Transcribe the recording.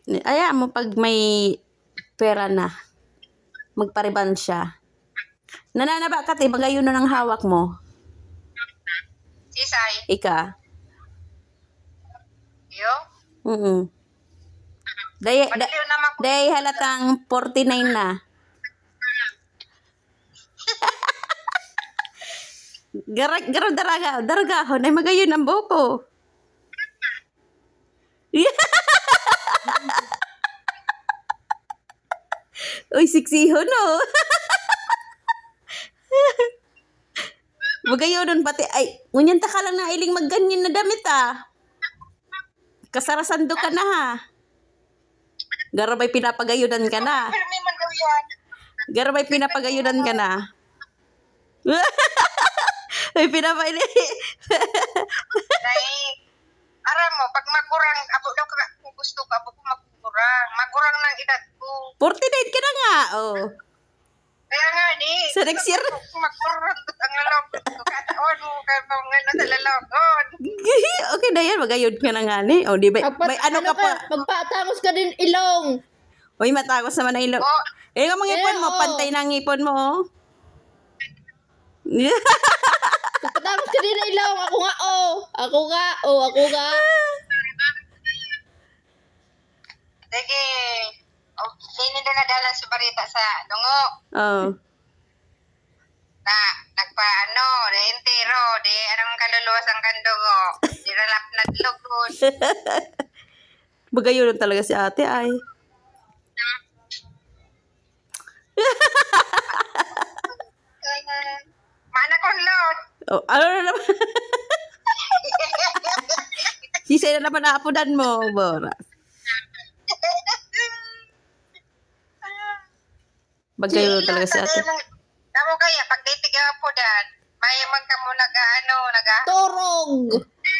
Aya mo pag may pera na, magpariban siya. Nananaba ka, te, magayon na ng hawak mo. Sisay. Ika. Yo. Day Padaliw naman ko. halatang 49 na. Garo daragahon ay magayon ang buko. Uy, siksiho no. Magayon nun pati ay ngunyan ta ka lang na iling magganyan na damit ah. Kasarasando ka na ha. Garo may pinapagayunan ka na. Pero may man daw yan. Garo may pinapagayunan ka na. May pinapagayunan. Dahil, aram mo, pag magkurang, abo daw ka, kung gusto ka, abo ko magkurang. Magkurang ng edad ko. 49 ka na nga. Oh. Kaya nga, di. So next year. Kung magkurang ang lalog. Kataon mo, kaya mga nasa lalogon. Okay na yan, magayod ka na nga ni. O, di ba? May ano ka pa? Magpatangos ka din ilong. Uy, matagos naman ang ilo. Oh, Eh, ang mga ipon mo, oo. pantay na ang ipon mo, oh. Magpatangos ka din ilong. Ako nga, oh. Ako nga. sige. Oh, hindi na nadalan sa barita sa dungo. Oh. Na, nagpaano, de entero, de anong kaluluwas ang kandungo. Di ralap naglugod. Bagayod talaga si ate, ay. Mana kon load. Oh, ano na naman? Sisay na naman naapudan mo, Bora. Bagayod talaga si ate. Kamu kaya, pag ditigaw po dan, may man ka mo naga. Turog.